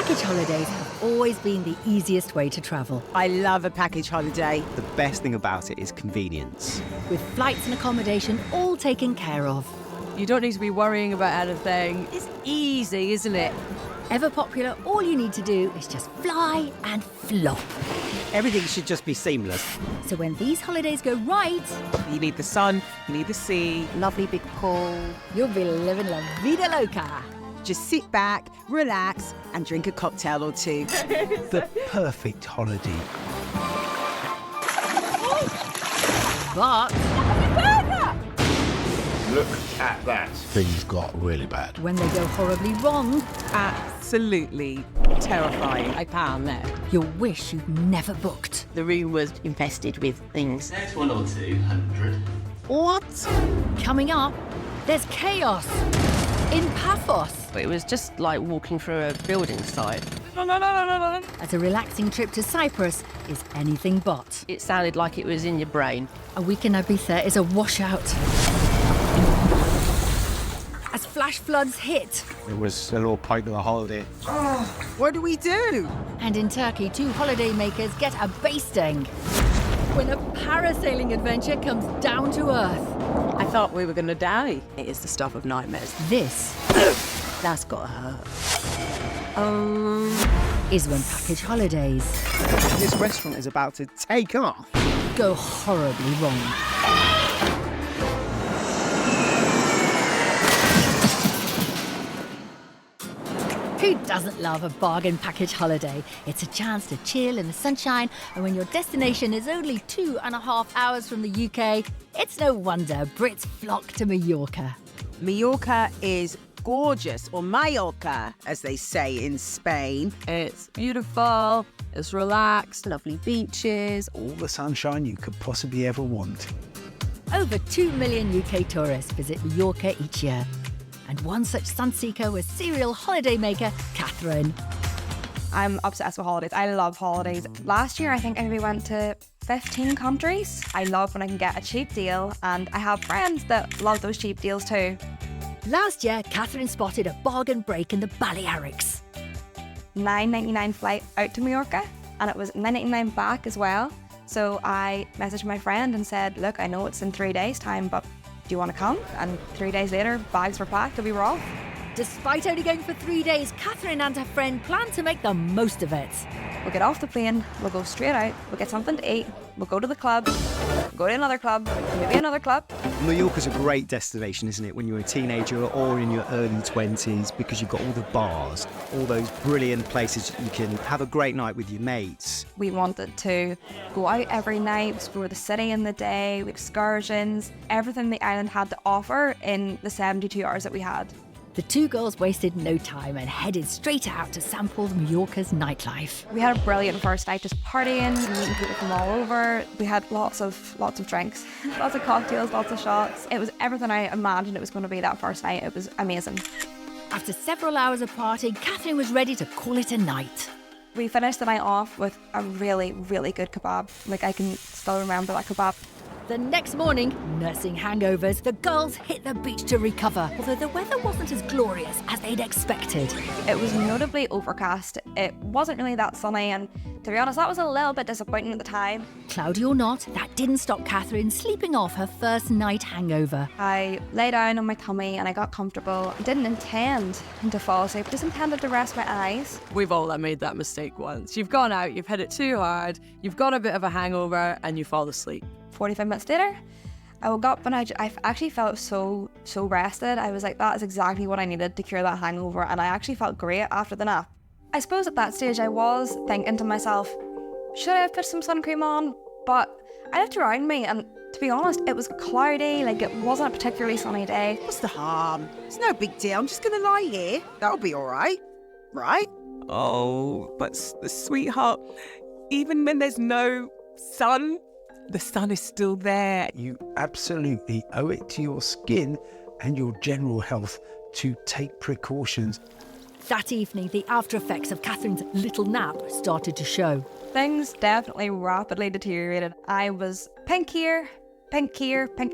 Package holidays have always been the easiest way to travel. I love a package holiday. The best thing about it is convenience. With flights and accommodation all taken care of. You don't need to be worrying about anything. It's easy, isn't it? Ever popular, all you need to do is just fly and flop. Everything should just be seamless. So when these holidays go right, You need the sun, you need the sea. Lovely big pool. you'll be living la vida loca. Just sit back, relax, and drink a cocktail or two. The perfect holiday. But Look at that. Things got really bad. when they go horribly wrong, Absolutely terrifying. I can't let. you'll wish you'd never booked. The room was infested with things. There's 1 or 200. What? Coming up, there's chaos in Paphos. It was just like walking through a building site. As a relaxing trip to Cyprus is anything but. It sounded like it was in your brain. A week in Ibiza is a washout. As flash floods hit, It was a little point of the holiday. What do we do? and in Turkey, 2 holidaymakers get a basting when a parasailing adventure comes down to earth. I thought we were going to die. It is the stuff of nightmares. This That's got to hurt. is when package holidays This restaurant is about to take off. go horribly wrong. Who doesn't love a bargain package holiday? It's a chance to chill in the sunshine, and when your destination is only 2.5 hours from the UK, it's no wonder Brits flock to Mallorca. Mallorca is gorgeous, or Mallorca, as they say in Spain. It's beautiful, it's relaxed, Lovely beaches. All the sunshine you could possibly ever want. Over 2 million UK tourists visit Mallorca each year. And one such sunseeker was serial holidaymaker Catherine. I'm obsessed with holidays. I love holidays. Last year, I think we went to 15 countries. I love when I can get a cheap deal, and I have friends that love those cheap deals too. Last year, Catherine spotted a bargain break in the Balearics. $9.99 flight out to Mallorca, and it was $9.99 back as well. So I messaged my friend and said, look, I know it's in 3 days' time, but do you want to come? And 3 days later, bags were packed and we were off. Despite only going for 3 days, Catherine and her friend planned to make the most of it. We'll get off the plane, we'll go straight out, we'll get something to eat, we'll go to the club, go to another club, maybe another club. Mallorca's a great destination, isn't it, when you're a teenager or in your early 20s, because you've got all the bars, all those brilliant places you can have a great night with your mates. We wanted to go out every night, explore the city in the day, excursions, everything the island had to offer in the 72 hours that we had. The 2 girls wasted no time and headed straight out to sample Mallorca's nightlife. We had a brilliant first night, just partying, meeting people from all over. We had lots of drinks, lots of cocktails, lots of shots. It was everything I imagined it was going to be that first night. It was amazing. After several hours of partying, Catherine was ready to call it a night. We finished the night off with a really, really good kebab. Like, I can still remember that kebab. The next morning, nursing hangovers, the girls hit the beach to recover, although the weather wasn't as glorious as they'd expected. It was notably overcast. It wasn't really that sunny, and to be honest, that was a little bit disappointing at the time. Cloudy or not, that didn't stop Catherine sleeping off her first night hangover. I lay down on my tummy and I got comfortable. I didn't intend to fall asleep, just intended to rest my eyes. We've all made that mistake once. You've gone out, you've hit it too hard, you've got a bit of a hangover, and you fall asleep. 45 minutes later, I woke up and I actually felt so rested. I was like, that is exactly what I needed to cure that hangover, and I actually felt great after the nap. I suppose at that stage I was thinking to myself, should I have put some sun cream on? But I looked around me and, to be honest, it was cloudy, like it wasn't a particularly sunny day. What's the harm? It's no big deal. I'm just going to lie here. That'll be all right. Right? Oh, but sweetheart, even when there's no sun, the sun is still there. You absolutely owe it to your skin and your general health to take precautions. That evening, the after effects of Catherine's little nap started to show. Things definitely rapidly deteriorated. I was pink here, pink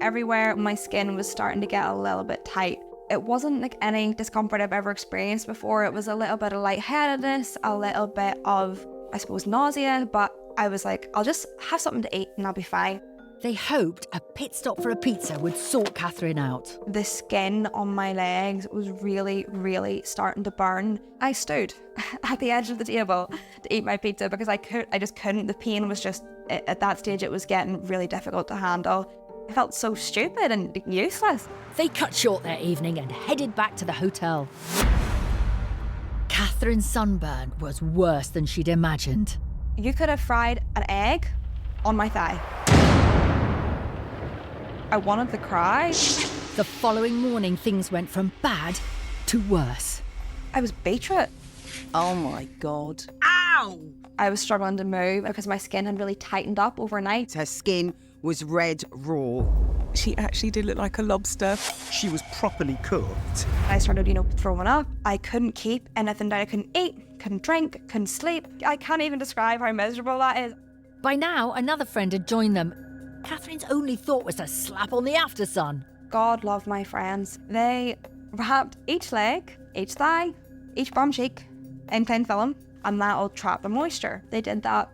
everywhere. My skin was starting to get a little bit tight. It wasn't like any discomfort I've ever experienced before. It was a little bit of lightheadedness, a little bit of, I suppose, nausea, but I was like, I'll just have something to eat and I'll be fine. They hoped a pit stop for a pizza would sort Catherine out. The skin on my legs was really, really starting to burn. I stood at the edge of the table to eat my pizza because I just couldn't. The pain was just, at that stage, it was getting really difficult to handle. I felt so stupid and useless. They cut short their evening and headed back to the hotel. Catherine's sunburn was worse than she'd imagined. You could have fried an egg on my thigh. I wanted to cry. The following morning, things went from bad to worse. I was beetroot. Oh my God. Ow! I was struggling to move because my skin had really tightened up overnight. Her skin was red raw. She actually did look like a lobster. She was properly cooked. I started, throwing up. I couldn't keep anything down. I couldn't eat, couldn't drink, couldn't sleep. I can't even describe how miserable that is. By now, another friend had joined them. Catherine's only thought was to slap on the aftersun. God love my friends. They wrapped each leg, each thigh, each bum cheek in cling film, and that'll trap the moisture. They did that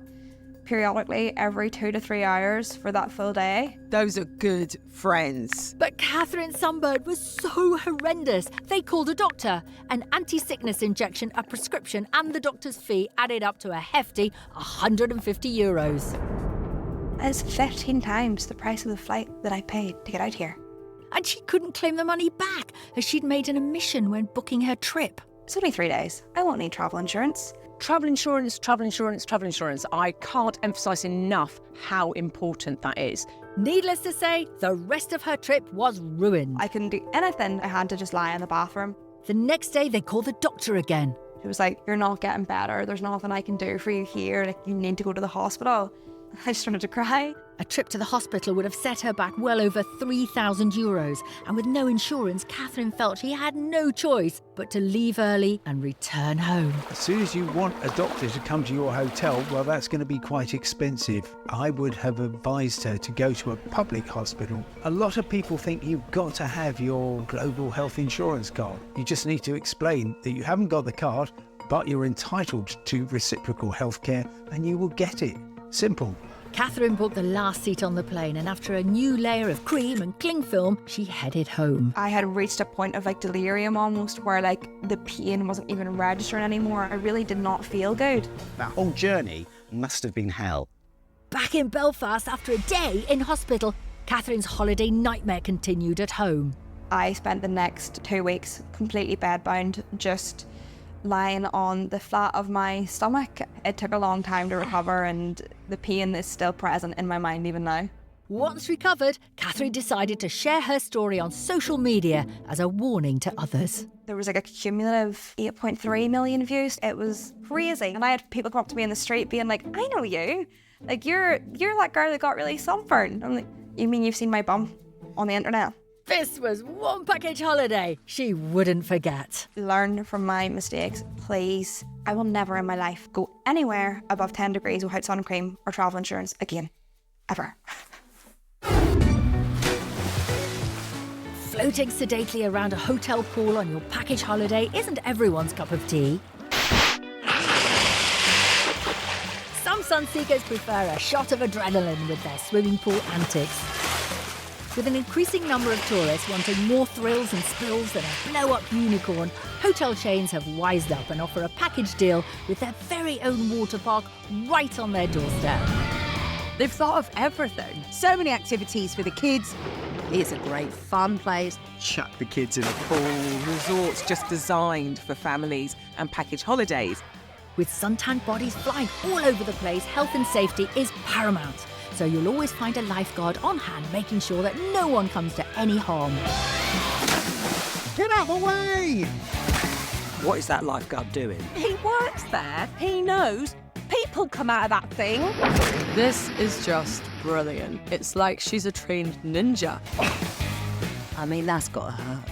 periodically every 2 to 3 hours for that full day. Those are good friends. But Catherine's sunburn was so horrendous, they called a doctor. An anti-sickness injection, a prescription, and the doctor's fee added up to a hefty €150. It's 15 times the price of the flight that I paid to get out here. And she couldn't claim the money back, as she'd made an omission when booking her trip. It's only 3 days. I won't need travel insurance. Travel insurance, travel insurance, travel insurance. I can't emphasise enough how important that is. Needless to say, the rest of her trip was ruined. I couldn't do anything. I had to just lie in the bathroom. The next day, they called the doctor again. It was like, you're not getting better. There's nothing I can do for you here. Like, you need to go to the hospital. I just wanted to cry. A trip to the hospital would have set her back well over €3,000. And with no insurance, Catherine felt she had no choice but to leave early and return home. As soon as you want a doctor to come to your hotel, well, that's going to be quite expensive. I would have advised her to go to a public hospital. A lot of people think you've got to have your global health insurance card. You just need to explain that you haven't got the card, but you're entitled to reciprocal healthcare and you will get it. Simple. Catherine booked the last seat on the plane, and after a new layer of cream and cling film, she headed home. I had reached a point of delirium almost, where the pain wasn't even registering anymore. I really did not feel good. That whole journey must have been hell. Back in Belfast after a day in hospital, Catherine's holiday nightmare continued at home. I spent the next 2 weeks completely bedbound, just lying on the flat of my stomach. It took a long time to recover, and the pain is still present in my mind even now. Once recovered, Catherine decided to share her story on social media as a warning to others. There was a cumulative 8.3 million views. It was crazy. And I had people come up to me in the street being like, I know you. You're that girl that got really sunburned. I'm like, you mean you've seen my bum on the internet? This was one package holiday she wouldn't forget. Learn from my mistakes, please. I will never in my life go anywhere above 10 degrees without sun cream or travel insurance again. Ever. Floating sedately around a hotel pool on your package holiday isn't everyone's cup of tea. Some sunseekers prefer a shot of adrenaline with their swimming pool antics. With an increasing number of tourists wanting more thrills and spills than a blow-up unicorn, hotel chains have wised up and offer a package deal with their very own water park right on their doorstep. They've thought of everything. So many activities for the kids. It's a great fun place. Chuck the kids in a pool. Resorts just designed for families and package holidays. With suntanned bodies flying all over the place, health and safety is paramount. So you'll always find a lifeguard on hand, making sure that no one comes to any harm. Get out of the way! What is that lifeguard doing? He works there. He knows people come out of that thing. This is just brilliant. It's like she's a trained ninja. I mean, that's got to hurt.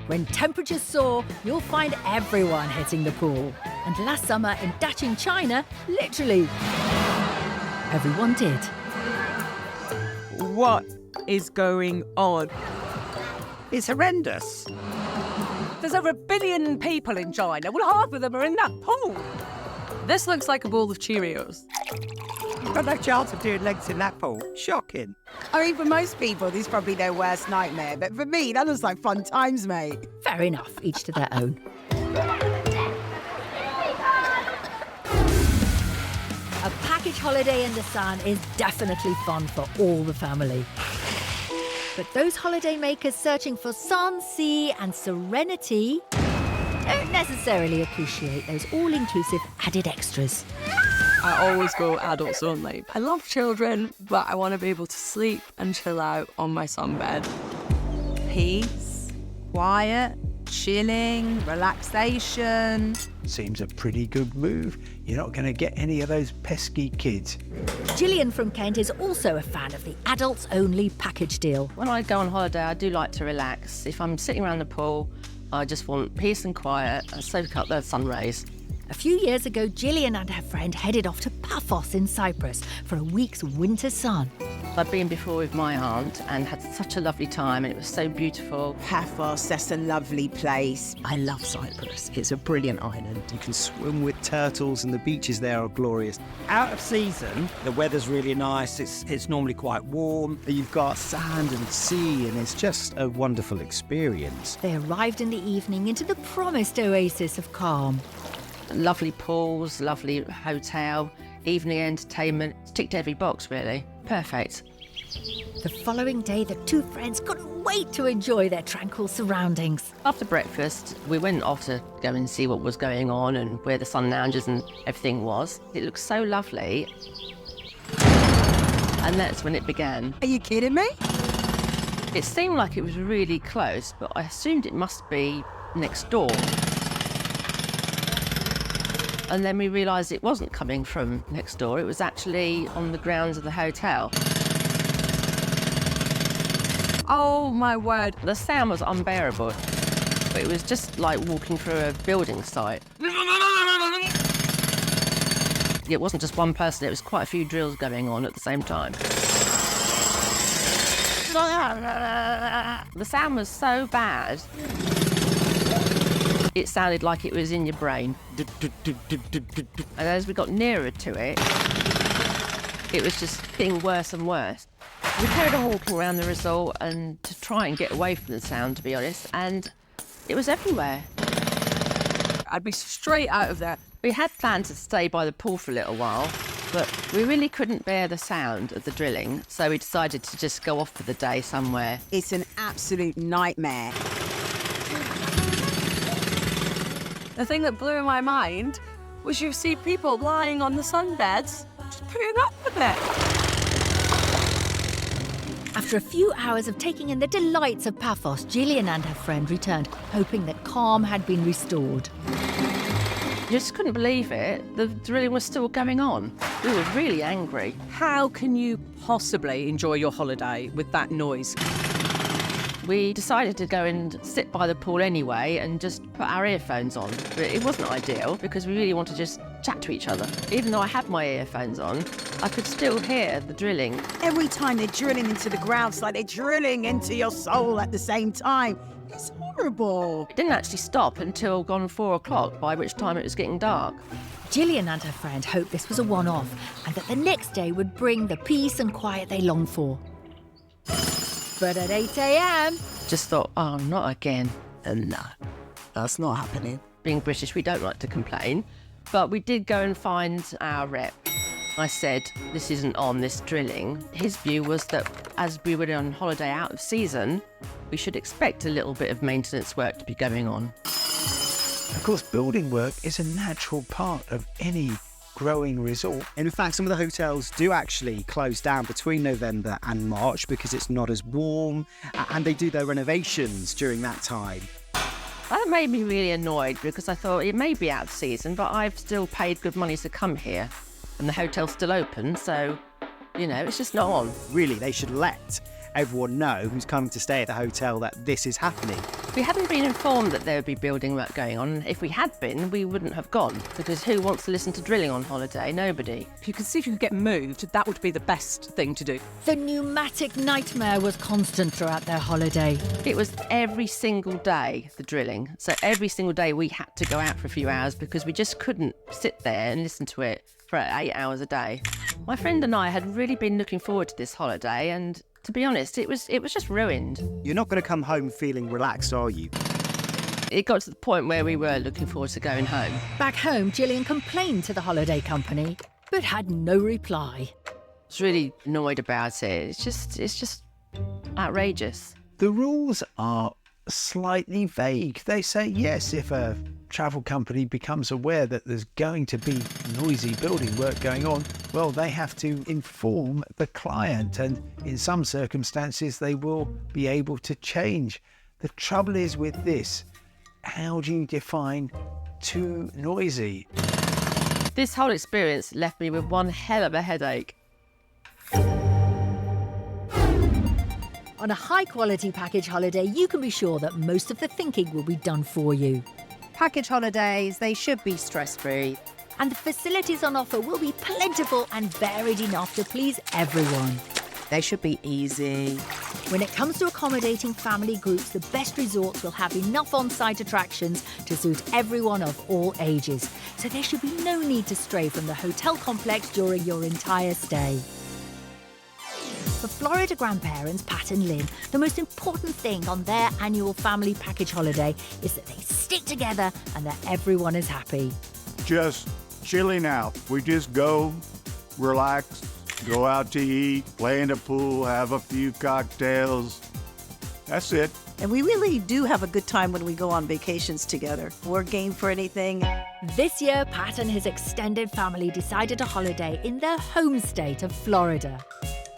When temperatures soar, you'll find everyone hitting the pool. And last summer in Dacheng, China, literally, everyone did. What is going on? It's horrendous. There's over 1 billion people in China. Well, half of them are in that pool. This looks like a bowl of Cheerios. You've got no chance of doing legs in that pool. Shocking. I mean, for most people, this is probably their worst nightmare. But for me, that looks like fun times, mate. Fair enough, each to their own. A package holiday in the sun is definitely fun for all the family. But those holiday makers searching for sun, sea and serenity don't necessarily appreciate those all-inclusive added extras. I always go adults only. I love children, but I want to be able to sleep and chill out on my sunbed. Peace, quiet, chilling, relaxation. Seems a pretty good move. You're not going to get any of those pesky kids. Gillian from Kent is also a fan of the adults-only package deal. When I go on holiday, I do like to relax. If I'm sitting around the pool, I just want peace and quiet and soak up the sun rays. A few years ago, Gillian and her friend headed off to Paphos in Cyprus for a week's winter sun. I've been before with my aunt and had such a lovely time, and it was so beautiful. Paphos, that's a lovely place. I love Cyprus. It's a brilliant island. You can swim with turtles and the beaches there are glorious. Out of season, the weather's really nice. It's normally quite warm. You've got sand and sea and it's just a wonderful experience. They arrived in the evening into the promised oasis of calm. Lovely pools, lovely hotel, evening entertainment. Ticked every box, really. Perfect. The following day, the two friends couldn't wait to enjoy their tranquil surroundings. After breakfast, we went off to go and see what was going on and where the sun lounges and everything was. It looked so lovely. And that's when it began. Are you kidding me? It seemed like it was really close, but I assumed it must be next door. And then we realised it wasn't coming from next door, it was actually on the grounds of the hotel. Oh my word. The sound was unbearable. It was just like walking through a building site. It wasn't just one person, it was quite a few drills going on at the same time. The sound was so bad. It sounded like it was in your brain. And as we got nearer to it, it was just getting worse and worse. We carried on walking around the resort and to try and get away from the sound, to be honest, and it was everywhere. I'd be straight out of there. We had planned to stay by the pool for a little while, but we really couldn't bear the sound of the drilling, so we decided to just go off for the day somewhere. It's an absolute nightmare. The thing that blew my mind was you see people lying on the sunbeds, just putting up with it. After a few hours of taking in the delights of Paphos, Gillian and her friend returned, hoping that calm had been restored. You just couldn't believe it. The drilling was still going on. We were really angry. How can you possibly enjoy your holiday with that noise? We decided to go and sit by the pool anyway and just put our earphones on. But it wasn't ideal because we really wanted to just chat to each other. Even though I had my earphones on, I could still hear the drilling. Every time they're drilling into the ground, it's like they're drilling into your soul at the same time. It's horrible. It didn't actually stop until gone 4 o'clock, by which time it was getting dark. Gillian and her friend hoped this was a one-off and that the next day would bring the peace and quiet they longed for. But at 8 a.m... Just thought, oh, not again. And no, that's not happening. Being British, we don't like to complain. But we did go and find our rep. I said, this isn't on, this drilling. His view was that as we were on holiday out of season, we should expect a little bit of maintenance work to be going on. Of course, building work is a natural part of any growing resort. And in fact, some of the hotels do actually close down between November and March because it's not as warm, and they do their renovations during that time. That made me really annoyed because I thought it may be out of season, but I've still paid good money to come here and the hotel's still open, so, you know, it's just not on. Really, they should let everyone know who's coming to stay at the hotel that this is happening. We hadn't been informed that there would be building work going on. If we had been, we wouldn't have gone, because who wants to listen to drilling on holiday? Nobody. If you could see if you could get moved, that would be the best thing to do. The pneumatic nightmare was constant throughout their holiday. It was every single day, the drilling. So every single day we had to go out for a few hours because we just couldn't sit there and listen to it for 8 hours a day. My friend and I had really been looking forward to this holiday, and to be honest, it was just ruined. You're not going to come home feeling relaxed, are you? It got to the point where we were looking forward to going home. Back home, Gillian complained to the holiday company, but had no reply. I was really annoyed about it. It's just outrageous. The rules are slightly vague. They say, yes, if a travel company becomes aware that there's going to be noisy building work going on, well, they have to inform the client, and in some circumstances they will be able to change. The trouble is with this, how do you define too noisy? This whole experience left me with one hell of a headache. On a high-quality package holiday, you can be sure that most of the thinking will be done for you. Package holidays, they should be stress-free. And the facilities on offer will be plentiful and varied enough to please everyone. They should be easy. When it comes to accommodating family groups, the best resorts will have enough on-site attractions to suit everyone of all ages. So there should be no need to stray from the hotel complex during your entire stay. For Florida grandparents Pat and Lynn, the most important thing on their annual family package holiday is that they stick together and that everyone is happy. Just chilling out. We just go, relax, go out to eat, play in the pool, have a few cocktails. That's it. And we really do have a good time when we go on vacations together. We're game for anything. This year, Pat and his extended family decided a holiday in their home state of Florida.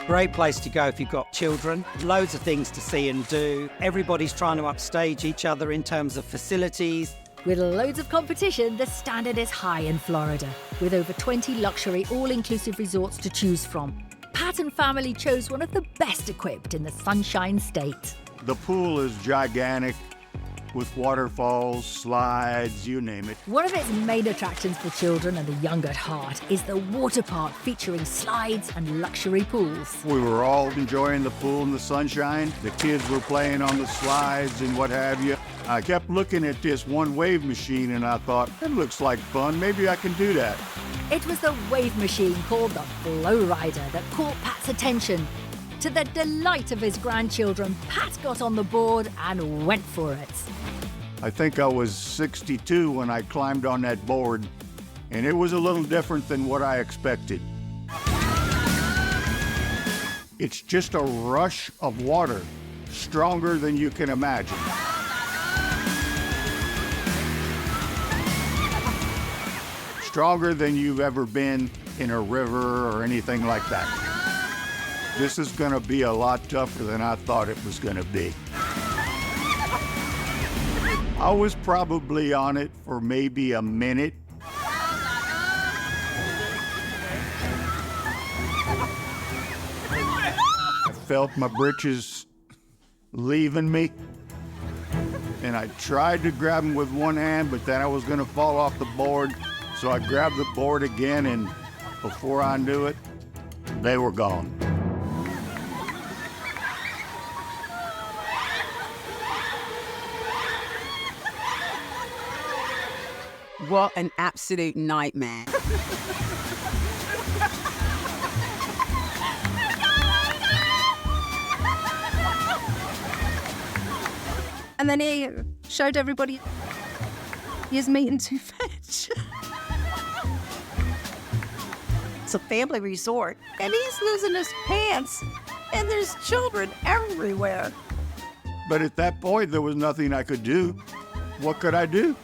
Great place to go if you've got children. Loads of things to see and do. Everybody's trying to upstage each other in terms of facilities. With loads of competition, the standard is high in Florida, with over 20 luxury all-inclusive resorts to choose from. Pat and family chose one of the best equipped in the Sunshine State. The pool is gigantic with waterfalls, slides, you name it. One of its main attractions for children and the young at heart is the water park, featuring slides and luxury pools. We were all enjoying the pool and the sunshine. The kids were playing on the slides and what have you. I kept looking at this one wave machine and I thought, that looks like fun. Maybe I can do that. It was the wave machine called the Flow Rider that caught Pat's attention. To the delight of his grandchildren, Pat got on the board and went for it. I think I was 62 when I climbed on that board, and it was a little different than what I expected. It's just a rush of water, stronger than you can imagine. Stronger than you've ever been in a river or anything like that. This is gonna be a lot tougher than I thought it was gonna be. I was probably on it for maybe a minute. I felt my britches leaving me, and I tried to grab them with one hand, but then I was gonna fall off the board, so I grabbed the board again, and before I knew it, they were gone. What an absolute nightmare. And then he showed everybody his meat and two fish. It's a family resort, and he's losing his pants, and there's children everywhere. But at that point, there was nothing I could do. What could I do?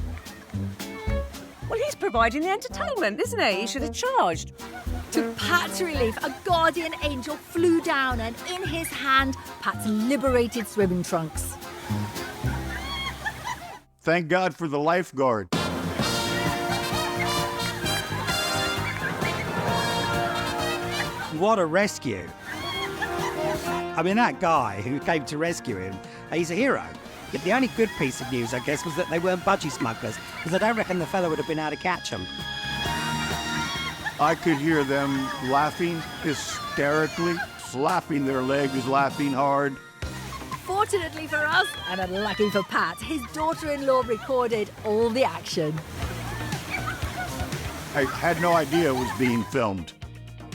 Well, he's providing the entertainment, isn't he? He should have charged. To Pat's relief, a guardian angel flew down, and in his hand, Pat's liberated swimming trunks. Thank God for the lifeguard. What a rescue. I mean, that guy who came to rescue him, he's a hero. But the only good piece of news, I guess, was that they weren't budgie smugglers, because I don't reckon the fella would have been able to catch them. I could hear them laughing hysterically, slapping their legs, laughing hard. Fortunately for us, and unlucky for Pat, his daughter-in-law recorded all the action. I had no idea it was being filmed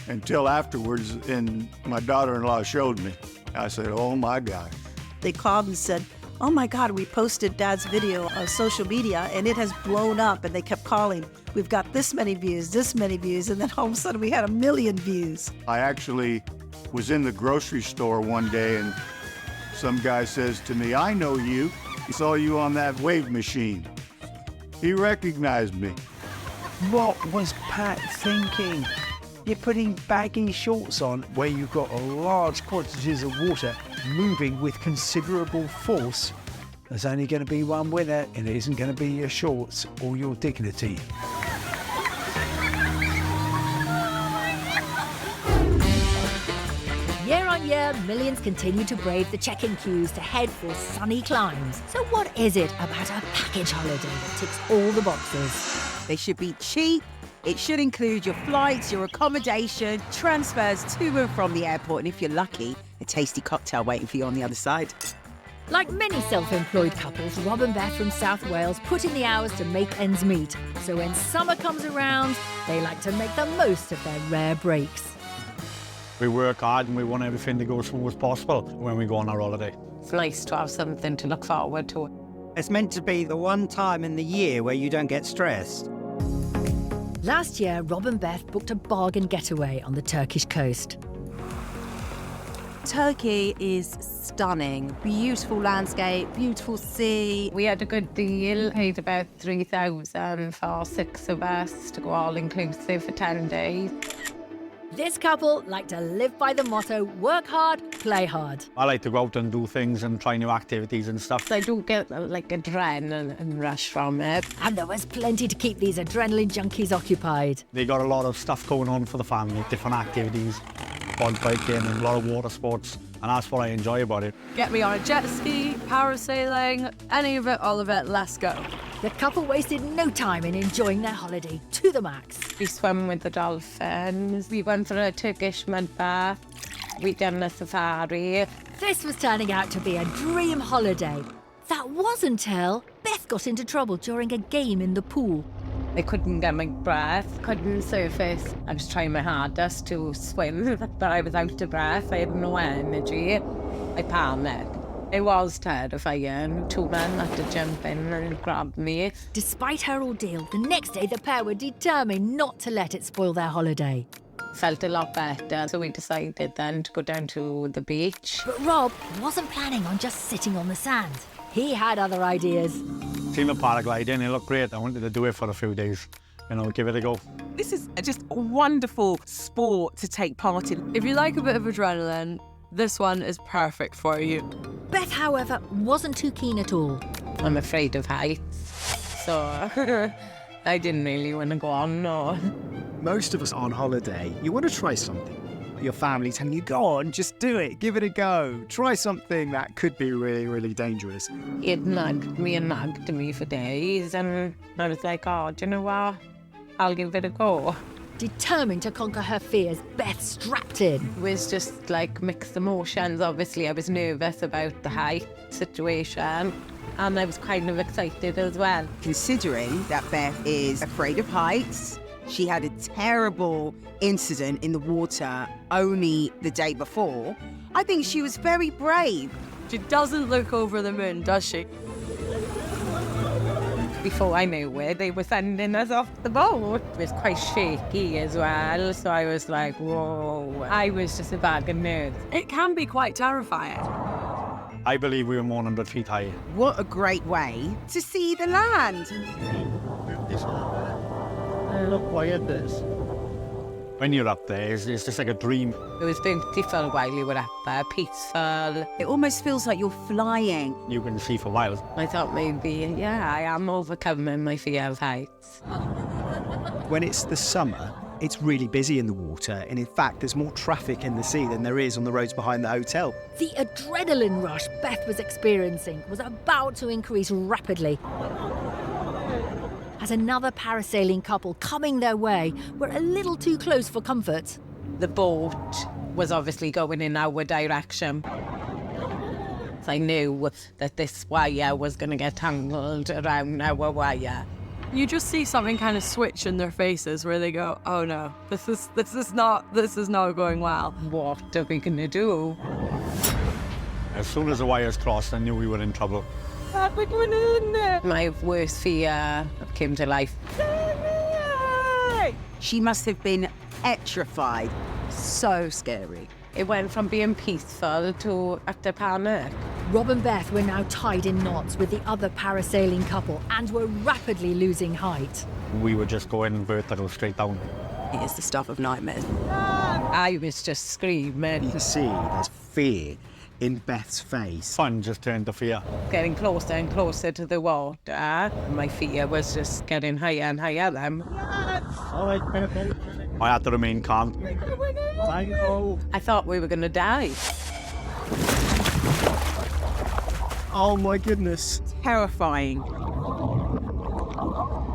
until afterwards, and my daughter-in-law showed me. I said, oh my God. They called and said, oh my God, we posted Dad's video on social media and it has blown up. And they kept calling, we've got this many views. And then all of a sudden we had 1 million views. I actually was in the grocery store one day and some guy says to me, I know you. I saw you on that wave machine. He recognized me. What was Pat thinking? You're putting baggy shorts on where you've got large quantities of water moving with considerable force. There's only going to be one winner, and it isn't going to be your shorts or your dignity. Year on year, millions continue to brave the check-in queues to head for sunny climes. So what is it about a package holiday that ticks all the boxes? They should be cheap. It should include your flights, your accommodation, transfers to and from the airport, and if you're lucky, a tasty cocktail waiting for you on the other side. Like many self-employed couples, Rob and Beth from South Wales put in the hours to make ends meet. So when summer comes around, they like to make the most of their rare breaks. We work hard and we want everything to go as smooth as possible when we go on our holiday. It's nice to have something to look forward to. It's meant to be the one time in the year where you don't get stressed. Last year, Rob and Beth booked a bargain getaway on the Turkish coast. Turkey is stunning. Beautiful landscape, beautiful sea. We had a good deal, paid about 3,000 for 6 of us to go all inclusive for 10 days. This couple like to live by the motto, work hard, play hard. I like to go out and do things and try new activities and stuff. I do get like adrenaline and rush from it. And there was plenty to keep these adrenaline junkies occupied. They got a lot of stuff going on for the family, different activities, bike biking and a lot of water sports. And that's what I enjoy about it. Get me on a jet ski, parasailing, any of it, all of it, let's go. The couple wasted no time in enjoying their holiday to the max. We swam with the dolphins, we went for a Turkish mud bath, we done a safari. This was turning out to be a dream holiday. That was until Beth got into trouble during a game in the pool. I couldn't get my breath, couldn't surface. I was trying my hardest to swim, but I was out of breath. I had no energy. I panicked. It was terrifying. 2 men had to jump in and grab me. Despite her ordeal, the next day the pair were determined not to let it spoil their holiday. Felt a lot better, so we decided then to go down to the beach. But Rob wasn't planning on just sitting on the sand. He had other ideas. Seen the paragliding, it looked great. I wanted to do it for a few days, give it a go. This is just a wonderful sport to take part in. If you like a bit of adrenaline, this one is perfect for you. Beth, however, wasn't too keen at all. I'm afraid of heights, so I didn't really want to go on, no. Most of us on holiday, you want to try something. Your family telling you, go on, just do it, give it a go. Try something that could be really, really dangerous. It nagged me for days, and I was like, oh, do you know what? I'll give it a go. Determined to conquer her fears, Beth strapped in. It was just like mixed emotions. Obviously, I was nervous about the height situation, and I was kind of excited as well. Considering that Beth is afraid of heights, she had a terrible incident in the water only the day before, I think she was very brave. She doesn't look over the moon, does she? Before I knew it, they were sending us off the boat. It was quite shaky as well, so I was like, whoa. I was just a bag of nerves. It can be quite terrifying. I believe we were more than 100 feet high. What a great way to see the land. Look quiet this. When you're up there, it's just like a dream. It was beautiful while you were up there, peaceful. It almost feels like you're flying. You can see for miles. I thought maybe, yeah, I am overcoming my fear of heights. When it's the summer, It's really busy in the water, and in fact, there's more traffic in the sea than there is on the roads behind the hotel. The adrenaline rush Beth was experiencing was about to increase rapidly as another parasailing couple coming their way were a little too close for comfort. The boat was obviously going in our direction. So I knew that this wire was going to get tangled around our wire. You just see something kind of switch in their faces where they go, "Oh no, this is not going well. What are we gonna do?" As soon as the wires crossed, I knew we were in trouble. What are we going in? My worst fear came to life. She must have been petrified. So scary. It went from being peaceful to utter panic. Rob and Beth were now tied in knots with the other parasailing couple and were rapidly losing height. We were just going vertical straight down. It is the stuff of nightmares. I was just screaming. You can see there's fear in Beth's face. Fun just turned to fear. Getting closer and closer to the water. My fear was just getting higher and higher then. I had to remain calm. I thought we were going to die. Oh my goodness. Terrifying.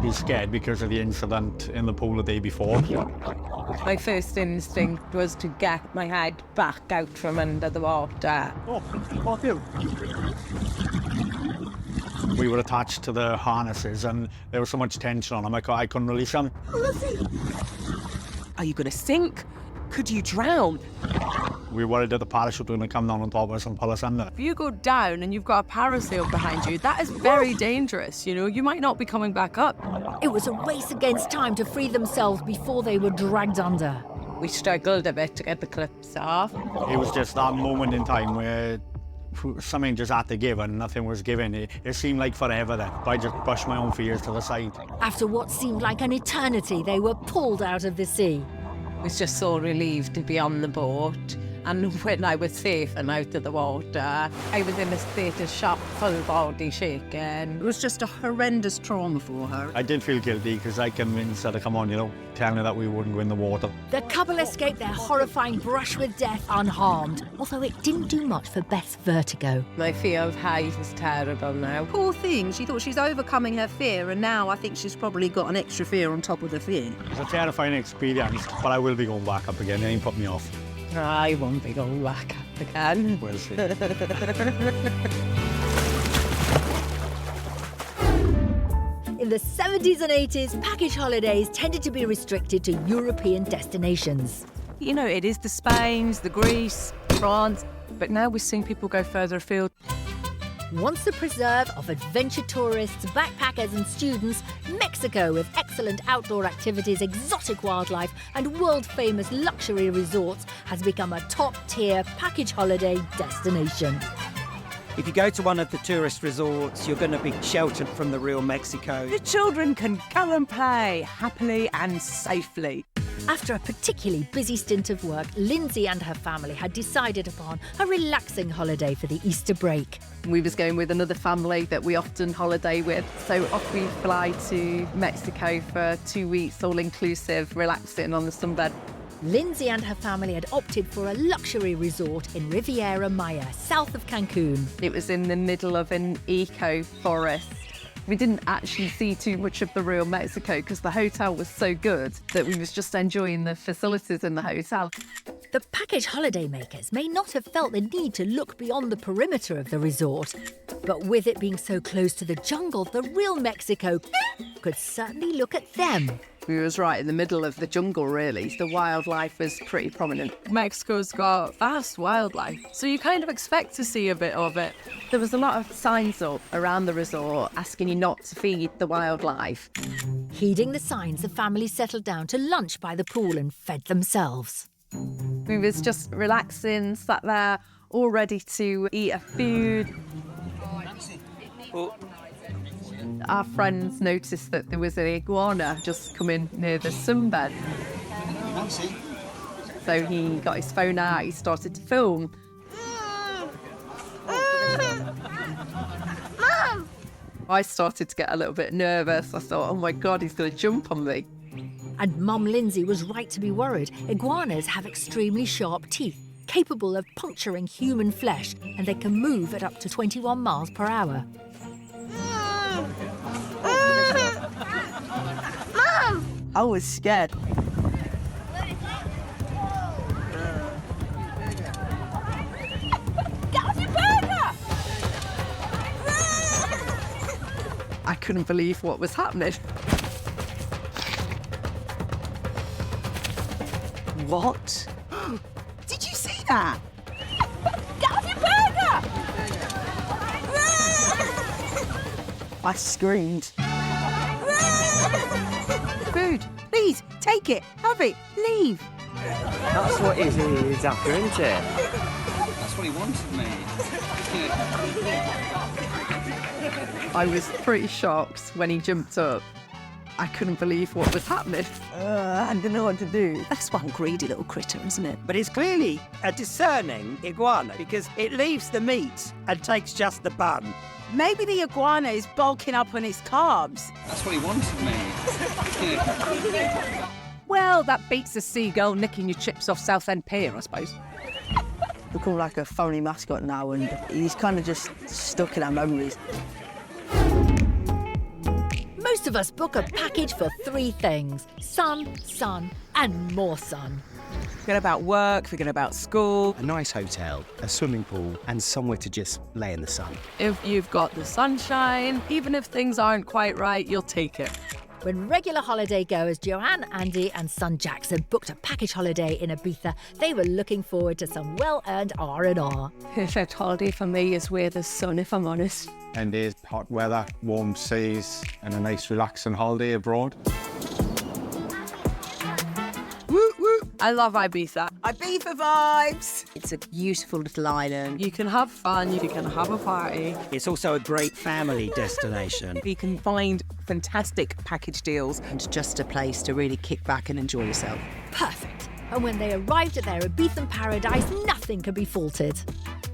He's scared because of the incident in the pool the day before. My first instinct was to get my head back out from under the water. We were attached to the harnesses and there was so much tension on them, I couldn't release them. Are you going to sink? Could you drown? We were worried that the parachute was going to come down on top of us and pull us under. If you go down and you've got a parasail behind you, that is very dangerous. You know, you might not be coming back up. It was a race against time to free themselves before they were dragged under. We struggled a bit to get the clips off. It was just that moment in time where something just had to give and nothing was given. It seemed like forever then, but I just brushed my own fears to the side. After what seemed like an eternity, they were pulled out of the sea. I was just so relieved to be on the boat. And when I was safe and out of the water, I was in a state of shock, full body shaking. It was just a horrendous trauma for her. I did feel guilty because I convinced her to come on, telling her that we wouldn't go in the water. The couple escaped their horrifying brush with death unharmed, although it didn't do much for Beth's vertigo. My fear of height is terrible now. Poor thing, she thought she's overcoming her fear, and now I think she's probably got an extra fear on top of the fear. It's a terrifying experience, but I will be going back up again. It ain't put me off. I won't be going back up again. We'll see. In the 70s and 80s, package holidays tended to be restricted to European destinations. You know, it is the Spains, the Greece, France, but now we're seeing people go further afield. Once a preserve of adventure tourists, backpackers and students, Mexico, with excellent outdoor activities, exotic wildlife and world-famous luxury resorts, has become a top-tier package holiday destination. If you go to one of the tourist resorts, you're going to be sheltered from the real Mexico. The children can go and play happily and safely. After a particularly busy stint of work, Lindsay and her family had decided upon a relaxing holiday for the Easter break. We was going with another family that we often holiday with, so off we fly to Mexico for 2 weeks, all inclusive, relaxing on the sunbed. Lindsay and her family had opted for a luxury resort in Riviera Maya, south of Cancun. It was in the middle of an eco-forest. We didn't actually see too much of the real Mexico because the hotel was so good that we was just enjoying the facilities in the hotel. The package holidaymakers may not have felt the need to look beyond the perimeter of the resort, but with it being so close to the jungle, the real Mexico could certainly look at them. We was right in the middle of the jungle, really. The wildlife was pretty prominent. Mexico's got vast wildlife, so you kind of expect to see a bit of it. There was a lot of signs up around the resort asking you not to feed the wildlife. Heeding the signs, the family settled down to lunch by the pool and fed themselves. We was just relaxing, sat there, all ready to eat a food. Our friends noticed that there was an iguana just coming near the sunbed. So he got his phone out, he started to film. I started to get a little bit nervous. I thought, oh my God, he's going to jump on me. And Mum Lindsay was right to be worried. Iguanas have extremely sharp teeth, capable of puncturing human flesh, and they can move at up to 21 miles per hour. I was scared. I couldn't believe what was happening. What? Did you see that? I screamed. Food, please, take it, have it, leave. That's what he's after, isn't it? That's what he wanted, mate. I was pretty shocked when he jumped up. I couldn't believe what was happening. I didn't know what to do. That's one greedy little critter, isn't it? But it's clearly a discerning iguana because it leaves the meat and takes just the bun. Maybe the iguana is bulking up on its carbs. That's what he wanted, mate. Well, that beats a seagull nicking your chips off Southend Pier, I suppose. Become like a phony mascot now, and he's kind of just stuck in our memories. Most of us book a package for 3 things: sun, sun, and more sun. Forget about work, forget about school. A nice hotel, a swimming pool, and somewhere to just lay in the sun. If you've got the sunshine, even if things aren't quite right, you'll take it. When regular holiday goers Joanne, Andy and son Jackson booked a package holiday in Ibiza, they were looking forward to some well-earned R&R. Perfect holiday for me is where there's sun, if I'm honest. And there's hot weather, warm seas, and a nice relaxing holiday abroad. Woo woo! I love Ibiza. Ibiza vibes! It's a beautiful little island. You can have fun, you can have a party. It's also a great family destination. You can find fantastic package deals and just a place to really kick back and enjoy yourself. Perfect. And when they arrived at their Ibizan paradise, nothing could be faulted.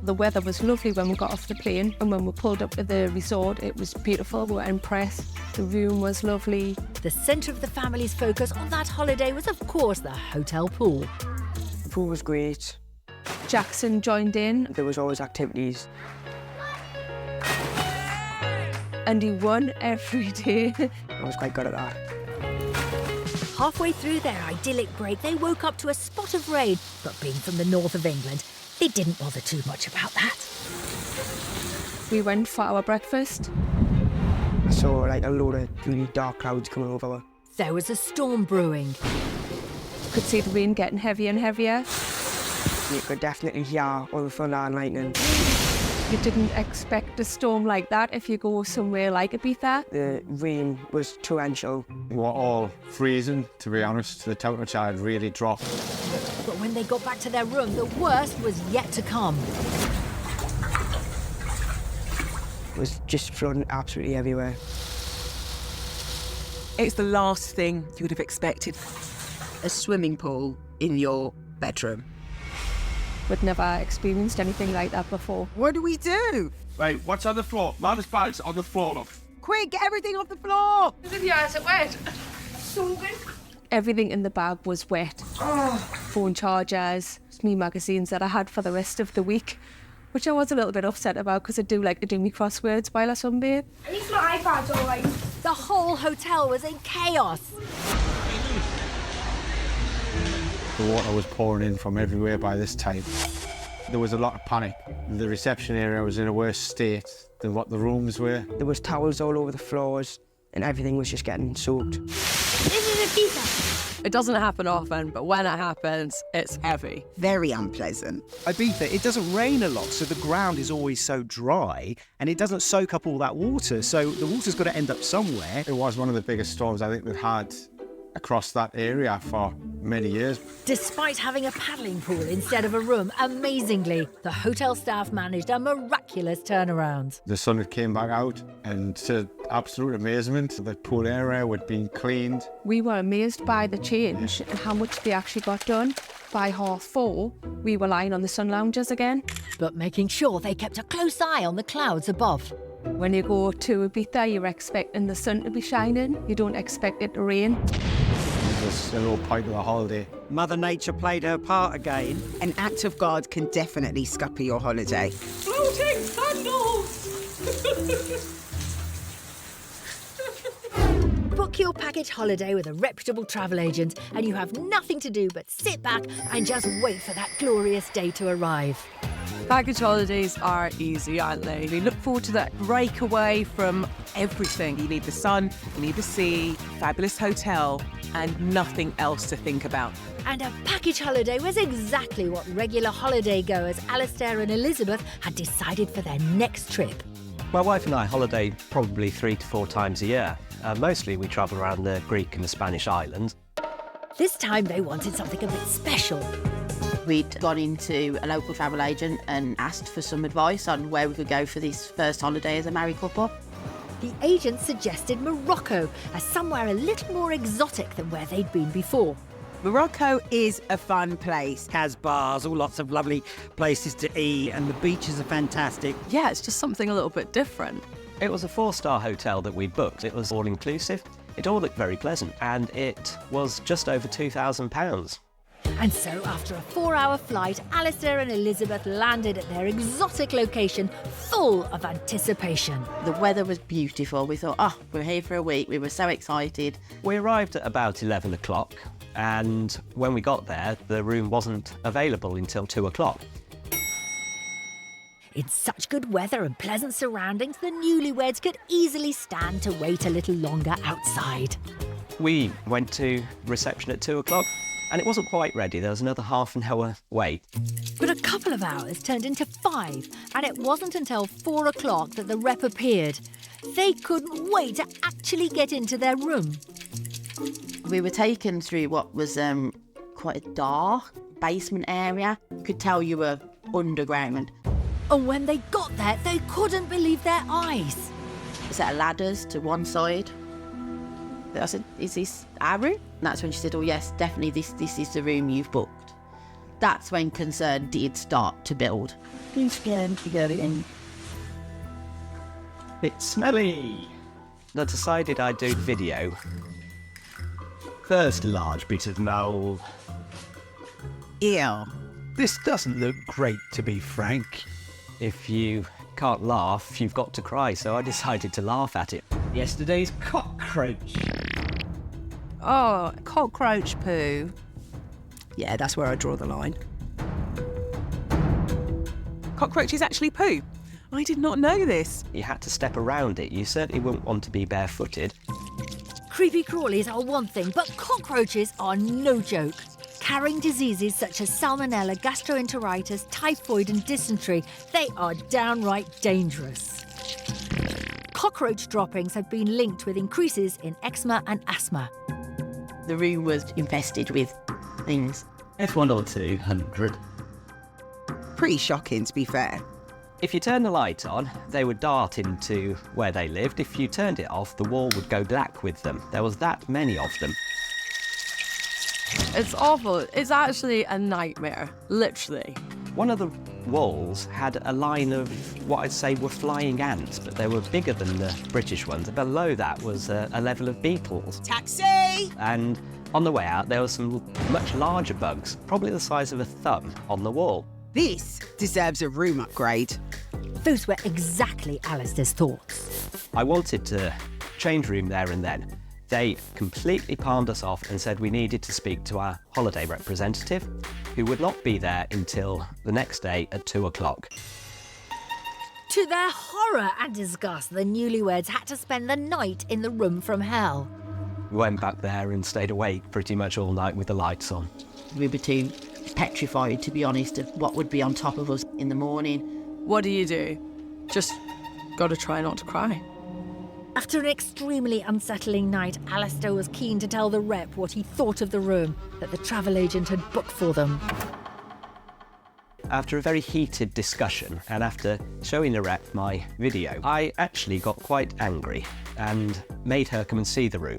The weather was lovely when we got off the plane, and when we pulled up to the resort, it was beautiful. We were impressed. The room was lovely. The centre of the family's focus on that holiday was, of course, the hotel pool. The pool was great. Jackson joined in. There was always activities. And he won every day. I was quite good at that. Halfway through their idyllic break, they woke up to a spot of rain, but being from the north of England, they didn't bother too much about that. We went for our breakfast. I saw like a load of really dark clouds coming over. There was a storm brewing. Could see the rain getting heavier and heavier. You could definitely hear all the thunder and lightning. You didn't expect a storm like that if you go somewhere like Ibiza. The rain was torrential. We were all freezing, to be honest. The temperature had really dropped. But when they got back to their room, the worst was yet to come. It was just flooding absolutely everywhere. It's the last thing you would have expected. A swimming pool in your bedroom. We'd never experienced anything like that before. What do we do? Right, what's on the floor? Mama's bags on the floor, look. Quick, get everything off the floor! Yeah, is it wet? So good. Everything in the bag was wet. Phone chargers, me magazines that I had for the rest of the week, which I was a little bit upset about because I do like to do me crosswords while I sunbathe. At least my iPad's all right. The whole hotel was in chaos. The water was pouring in from everywhere by this time. There was a lot of panic. The reception area was in a worse state than what the rooms were. There was towels all over the floors and everything was just getting soaked. This is Ibiza. It doesn't happen often, but when it happens, it's heavy. Very unpleasant. Ibiza, it doesn't rain a lot, so the ground is always so dry and it doesn't soak up all that water, so the water's got to end up somewhere. It was one of the biggest storms I think we've had across that area for many years. Despite having a paddling pool instead of a room, amazingly, the hotel staff managed a miraculous turnaround. The sun had came back out, and to absolute amazement, the pool area had been cleaned. We were amazed by the change and how much they actually got done. By 4:30, we were lying on the sun loungers again. But making sure they kept a close eye on the clouds above. When you go to Ibiza, you're expecting the sun to be shining. You don't expect it to rain. There's no point to the holiday. Mother Nature played her part again. An act of God can definitely scupper your holiday. Floating sandals! Book your package holiday with a reputable travel agent and you have nothing to do but sit back and just wait for that glorious day to arrive. Package holidays are easy, aren't they? We look forward to that break away from everything. You need the sun, you need the sea, fabulous hotel, and nothing else to think about. And a package holiday was exactly what regular holiday goers Alistair and Elizabeth had decided for their next trip. My wife and I holiday probably 3 to 4 times a year. Mostly we travel around the Greek and the Spanish islands. This time they wanted something a bit special. We'd gone into a local travel agent and asked for some advice on where we could go for this first holiday as a married couple. The agent suggested Morocco as somewhere a little more exotic than where they'd been before. Morocco is a fun place. Has bars, all lots of lovely places to eat, and the beaches are fantastic. Yeah, it's just something a little bit different. It was a 4-star hotel that we booked. It was all-inclusive. It all looked very pleasant, and it was just over £2,000. And so, after a 4-hour flight, Alistair and Elizabeth landed at their exotic location, full of anticipation. The weather was beautiful. We thought, oh, we're here for a week. We were so excited. We arrived at about 11 o'clock, and when we got there, the room wasn't available until 2 o'clock. In such good weather and pleasant surroundings, the newlyweds could easily stand to wait a little longer outside. We went to reception at 2 o'clock, and it wasn't quite ready. There was another half an hour wait. But a couple of hours turned into 5, and it wasn't until 4 o'clock that the rep appeared. They couldn't wait to actually get into their room. We were taken through what was quite a dark basement area. You could tell you were underground. And when they got there, they couldn't believe their eyes. A set of ladders to one side. I said, is this our room? And that's when she said, oh yes, definitely this is the room you've booked. That's when concern did start to build. It's smelly. I decided I'd do video. First large bit of mould. Ew. This doesn't look great, to be frank. If you can't laugh, you've got to cry, so I decided to laugh at it. Yesterday's cockroach. Oh, cockroach poo. Yeah, that's where I draw the line. Cockroaches actually poo. I did not know this. You had to step around it. You certainly wouldn't want to be barefooted. Creepy crawlies are one thing, but cockroaches are no joke. Carrying diseases such as salmonella, gastroenteritis, typhoid and dysentery, they are downright dangerous. Cockroach droppings have been linked with increases in eczema and asthma. The room was infested with things. F1 or 200. Pretty shocking, to be fair. If you turn the light on, they would dart into where they lived. If you turned it off, the wall would go black with them. There was that many of them. It's awful. It's actually a nightmare, literally. One of the walls had a line of what I'd say were flying ants, but they were bigger than the British ones. Below that was a level of beetles. Taxi! And on the way out, there were some much larger bugs, probably the size of a thumb, on the wall. This deserves a room upgrade. Those were exactly Alistair's thoughts. I wanted to change room there and then. They completely palmed us off and said we needed to speak to our holiday representative, who would not be there until the next day at 2 o'clock. To their horror and disgust, the newlyweds had to spend the night in the room from hell. We went back there and stayed awake pretty much all night with the lights on. We were too petrified, to be honest, of what would be on top of us in the morning. What do? Just gotta try not to cry. After an extremely unsettling night, Alistair was keen to tell the rep what he thought of the room that the travel agent had booked for them. After a very heated discussion, and after showing the rep my video, I actually got quite angry and made her come and see the room.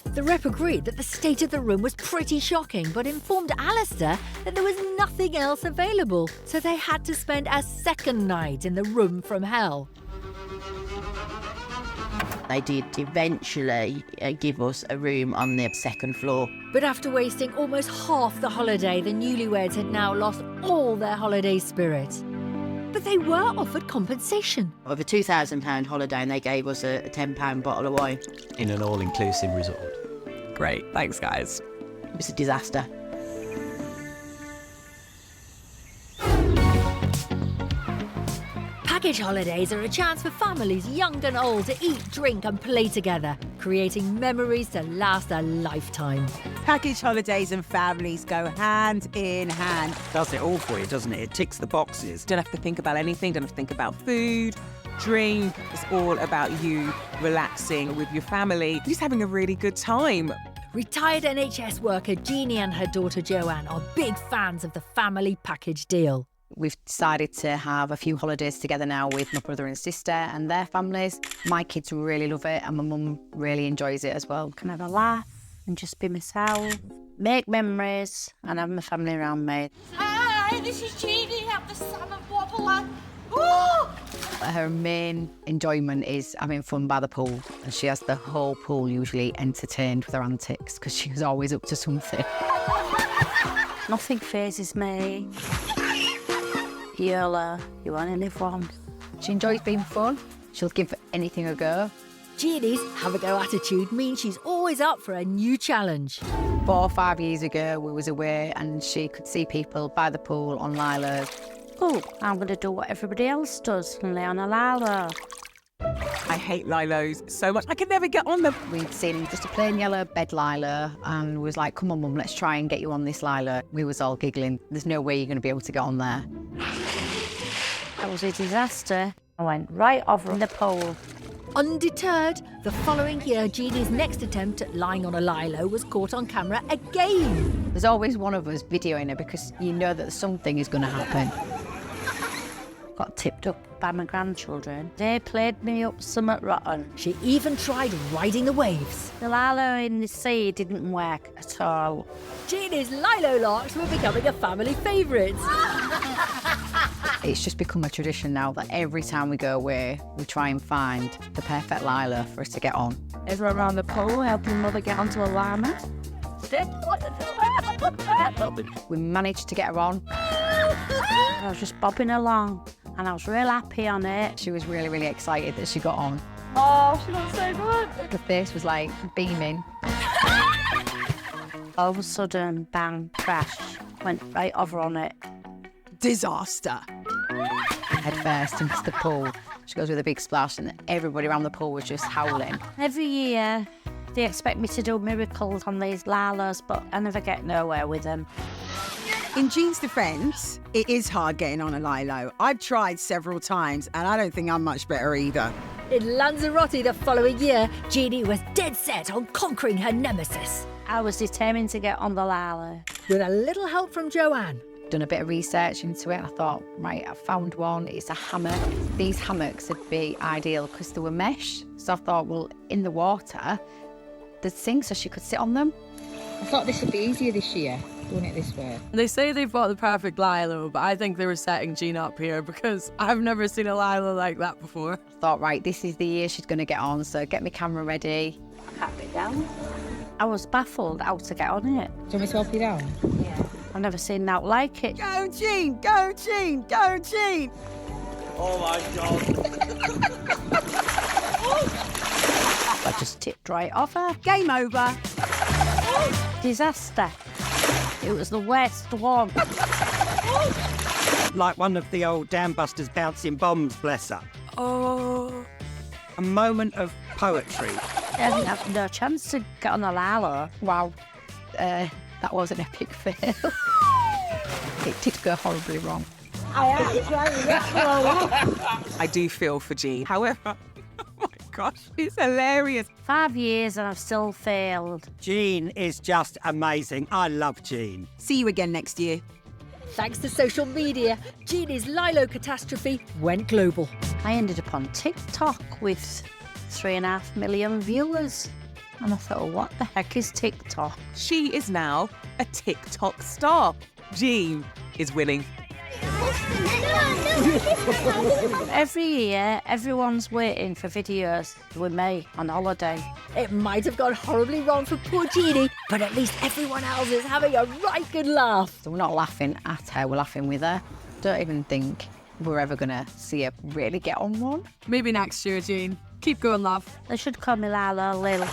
The rep agreed that the state of the room was pretty shocking, but informed Alistair that there was nothing else available, so they had to spend a second night in the room from hell. They did eventually give us a room on the second floor. But after wasting almost half the holiday, the newlyweds had now lost all their holiday spirit. But they were offered compensation. Of a £2,000 holiday, and they gave us a £10 bottle of wine. In an all-inclusive resort. Great, thanks guys. It was a disaster. Package holidays are a chance for families young and old to eat, drink and play together, creating memories to last a lifetime. Package holidays and families go hand in hand. Does it all for you, doesn't it? It ticks the boxes. Don't have to think about anything, don't have to think about food, drink. It's all about you relaxing with your family, just having a really good time. Retired NHS worker Jeannie and her daughter Joanne are big fans of the family package deal. We've decided to have a few holidays together now with my brother and sister and their families. My kids really love it and my mum really enjoys it as well. Can have a laugh and just be myself, make memories and have my family around me. Hi, this is Jeannie. I'm the salmon wobbler. Oh! Her main enjoyment is having fun by the pool, and she has the whole pool usually entertained with her antics because she's always up to something. Nothing phases me. Yola, you only live once. She enjoys being fun. She'll give anything a go. Jeannie's have-a-go attitude means she's always up for a new challenge. 4 or 5 years ago, we was away and she could see people by the pool on Lilo. Oh, I'm going to do what everybody else does and lay on a Lilo. I hate Lilos so much. I can never get on them. We'd seen just a plain yellow bed Lilo and was like, come on, Mum, let's try and get you on this Lilo. We was all giggling. There's no way you're going to be able to get on there. That was a disaster. I went right over the pole. Undeterred, the following year, Jeannie's next attempt at lying on a Lilo was caught on camera again. There's always one of us videoing her because you know that something is going to happen. Got tipped up by my grandchildren. They played me up somewhat rotten. She even tried riding the waves. The Lilo in the sea didn't work at all. Jeannie's Lilo larks were becoming a family favourite. It's just become a tradition now that every time we go away, we try and find the perfect Lilo for us to get on. Everyone around the pool helping Mother get onto a llama. We managed to get her on. I was just bobbing along and I was real happy on it. She was really, really excited that she got on. Oh, she looks so good. Her face was like beaming. All of a sudden, bang, crash, went right over on it. Disaster. Head first into the pool. She goes with a big splash and everybody around the pool was just howling. Every year, they expect me to do miracles on these Lilos, but I never get nowhere with them. In Jean's defence, it is hard getting on a Lilo. I've tried several times and I don't think I'm much better either. In Lanzarote the following year, Jeannie was dead set on conquering her nemesis. I was determined to get on the Lilo. With a little help from Joanne. Done a bit of research into it. I thought, right, I found one. It's a hammock. These hammocks would be ideal because they were mesh. So I thought, well, in the water, they'd sink so she could sit on them. I thought this would be easier this year, doing it this way. They say they've got the perfect Lilo, but I think they were setting Jean up here because I've never seen a Lilo like that before. I thought, right, this is the year she's going to get on, so get my camera ready. I can't get down. I was baffled how to get on it. Do you want me to help you down? Yeah. I've never seen that like it. Go, Jean! Go, Jean! Go, Jean! Oh, my God. I just tipped right off her. Game over. Disaster. It was the worst one. Like one of the old dam busters bouncing bombs, bless her. Oh. A moment of poetry. I didn't have no chance to get on a Lilo. Wow. That was an epic fail. It did go horribly wrong. I do feel for Jean. However, oh my gosh, it's hilarious. 5 years and I've still failed. Jean is just amazing. I love Jean. See you again next year. Thanks to social media, Jeannie's Lilo catastrophe went global. I ended up on TikTok with 3.5 million viewers. And I thought, well, what the heck is TikTok? She is now a TikTok star. Jean is winning. Every year, everyone's waiting for videos with me on holiday. It might have gone horribly wrong for poor Jeannie, but at least everyone else is having a right good laugh. So we're not laughing at her, we're laughing with her. Don't even think we're ever going to see her really get on one. Maybe next year, Jean. Keep going, love. They should call me Lila Lil.